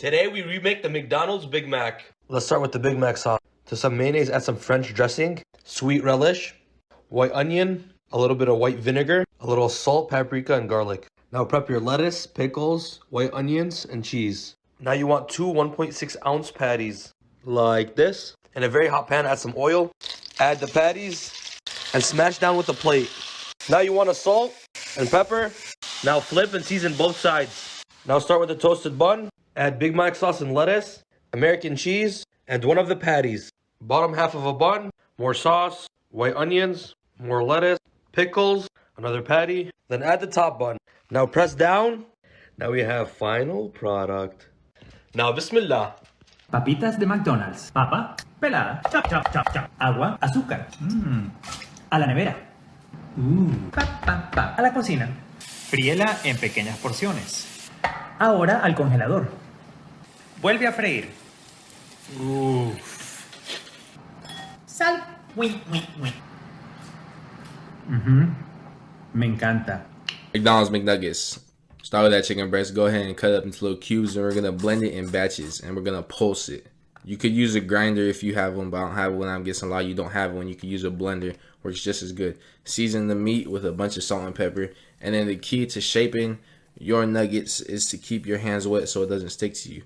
Today we remake the McDonald's Big Mac. Let's start with the Big Mac sauce. To some mayonnaise, add some French dressing, sweet relish, white onion, a little bit of white vinegar, a little salt, paprika, and garlic. Now prep your lettuce, pickles, white onions, and cheese. Now you want two 1.6 ounce patties, like this. In a very hot pan, add some oil, add the patties, and smash down with a plate. Now you want a salt and pepper. Now flip and season both sides. Now start with the toasted bun, add Big Mac sauce and lettuce, American cheese, and one of the patties. Bottom half of a bun, more sauce, white onions, more lettuce, pickles, another patty, then add the top bun. Now press down. Now we have final product. Now Bismillah. Papitas de McDonald's. Papa, pelada. Chop, chop, chop, chop. Agua, azúcar. A la nevera. A la cocina. Fríela en pequeñas porciones. Ahora al congelador. Vuelve a freír. Sal. Me encanta. McDonald's McNuggets. Start with that chicken breast. Go ahead and cut it up into little cubes, and we're gonna blend it in batches, and we're gonna pulse it. You could use a grinder if you have one, but I don't have one. I'm guessing a lot of you don't have one. You could use a blender, works just as good. Season the meat with a bunch of salt and pepper, and then the key to shaping your nuggets is to keep your hands wet so it doesn't stick to you.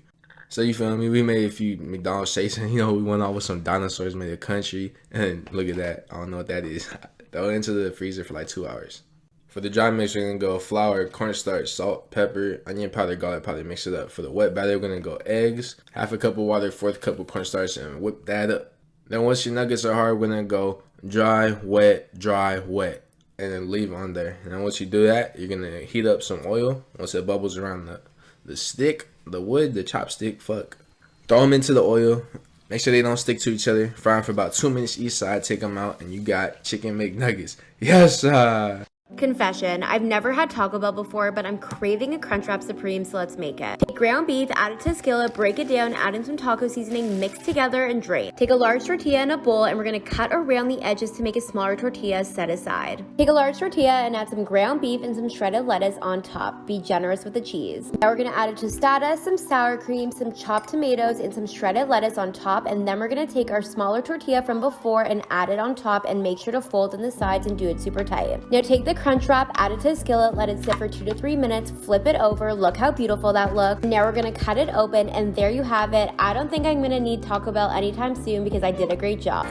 So you feel me? We made a few McDonald's shapes, and we went off with some dinosaurs, made a country, and look at that. I don't know what that is. Throw it into the freezer for like 2 hours. For the dry mix, we're gonna go flour, cornstarch, salt, pepper, onion powder, garlic powder, mix it up. For the wet batter, we're gonna go eggs, half a cup of water, 1/4 cup of cornstarch, and whip that up. Then once your nuggets are hard, we're gonna go dry, wet, and then leave on there. And then once you do that, you're gonna heat up some oil. Once it bubbles around the stick, the wood, the chopstick, throw them into the oil. Make sure they don't stick to each other. Fry them for about 2 minutes each side. Take them out, and you got chicken McNuggets. Yes, Confession, I've never had Taco Bell before, but I'm craving a Crunchwrap Supreme, so let's make it. Take ground beef, add it to a skillet, break it down, add in some taco seasoning, mix together, and drain. Take a large tortilla in a bowl, and we're gonna cut around the edges to make a smaller tortilla set aside. Take a large tortilla and add some ground beef and some shredded lettuce on top. Be generous with the cheese. Now we're gonna add a tostada, some sour cream, some chopped tomatoes, and some shredded lettuce on top, and then we're gonna take our smaller tortilla from before and add it on top, and make sure to fold in the sides and do it super tight. Now take the crunch wrap, add it to a skillet, let it sit for 2 to 3 minutes, flip it over, look how beautiful that looks. Now we're gonna cut it open, and there you have it. I don't think I'm gonna need Taco Bell anytime soon because I did a great job.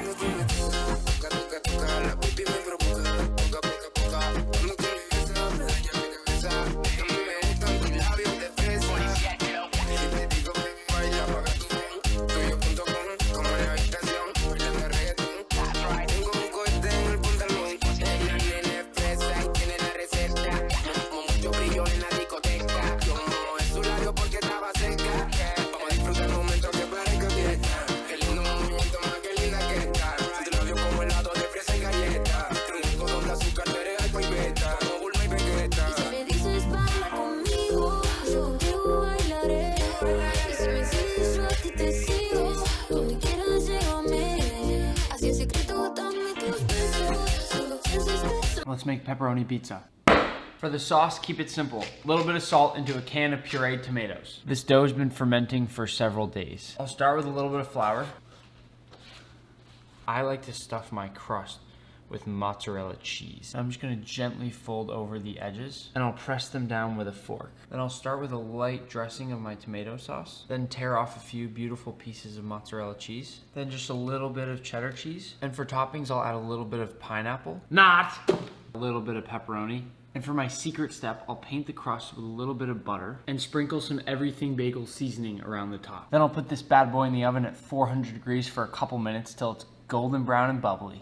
Let's make pepperoni pizza. For the sauce, keep it simple. A little bit of salt into a can of pureed tomatoes. This dough has been fermenting for several days. I'll start with a little bit of flour. I like to stuff my crust with mozzarella cheese. I'm just gonna gently fold over the edges, and I'll press them down with a fork. Then I'll start with a light dressing of my tomato sauce, then tear off a few beautiful pieces of mozzarella cheese, then just a little bit of cheddar cheese, and for toppings I'll add a little bit of pineapple, a little bit of pepperoni, and for my secret step, I'll paint the crust with a little bit of butter and sprinkle some everything bagel seasoning around the top. Then I'll put this bad boy in the oven at 400 degrees for a couple minutes till it's golden brown and bubbly.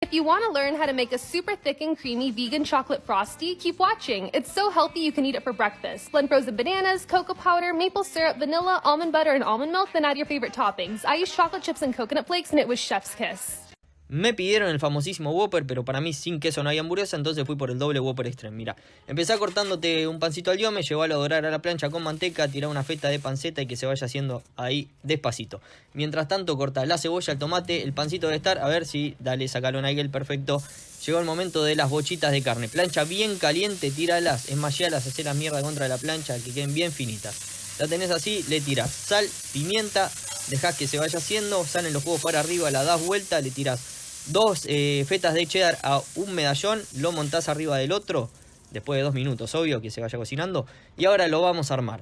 If you want to learn how to make a super thick and creamy vegan chocolate frosty, keep watching. It's so healthy you can eat it for breakfast. Blend frozen bananas, cocoa powder, maple syrup, vanilla, almond butter, and almond milk, then add your favorite toppings. I used chocolate chips and coconut flakes, and it was chef's kiss. Me pidieron el famosísimo Whopper, pero para mí sin queso no hay hamburguesa, entonces fui por el doble Whopper Extreme. Mira, empezá cortándote un pancito al diome, llevalo a dorar a la plancha con manteca, tirá una feta de panceta y que se vaya haciendo ahí despacito. Mientras tanto, cortá la cebolla, el tomate, el pancito debe estar, a ver si, dale, sacalo Nigel, perfecto. Llegó el momento de las bochitas de carne. Plancha bien caliente, tíralas, esmallalas, hacé la mierda contra la plancha, que queden bien finitas. La tenés así, le tirás sal, pimienta, dejás que se vaya haciendo, salen los huevos para arriba, la das vuelta, le tirás 2 fetas de cheddar a un medallón, lo montás arriba del otro, después de 2 minutos, obvio, que se vaya cocinando. Y ahora lo vamos a armar.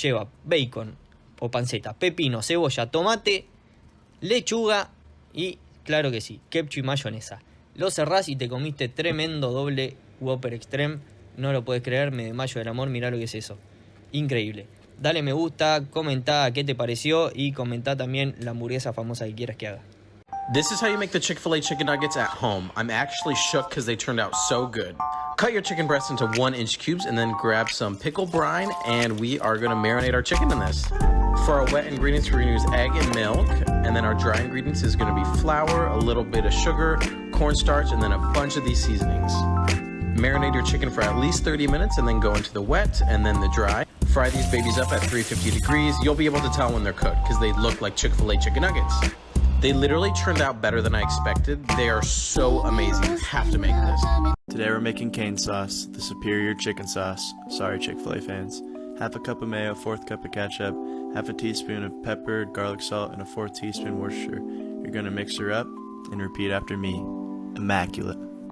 Lleva bacon o panceta, pepino, cebolla, tomate, lechuga y, claro que sí, ketchup y mayonesa. Lo cerrás y te comiste tremendo doble Whopper Extreme. No lo puedes creer, me desmayo del amor, mirá lo que es eso. Increíble. Dale me gusta, comentá qué te pareció y comentá también la hamburguesa famosa que quieras que haga. This is how you make the Chick-fil-A chicken nuggets at home. I'm actually shook because they turned out so good. Cut your chicken breasts into 1-inch cubes and then grab some pickle brine, and we are going to marinate our chicken in this. For our wet ingredients, we're going to use egg and milk, and then our dry ingredients is going to be flour, a little bit of sugar, cornstarch, and then a bunch of these seasonings. Marinate your chicken for at least 30 minutes and then go into the wet and then the dry. Fry these babies up at 350 degrees. You'll be able to tell when they're cooked because they look like Chick-fil-A chicken nuggets. They literally turned out better than I expected. They are so amazing. You have to make this. Today we're making cane sauce, the superior chicken sauce. Sorry, Chick-fil-A fans. Half a cup of mayo, 1/4 cup of ketchup, half a teaspoon of pepper, garlic salt, and a 4th teaspoon Worcestershire. You're gonna mix her up and repeat after me. Immaculate.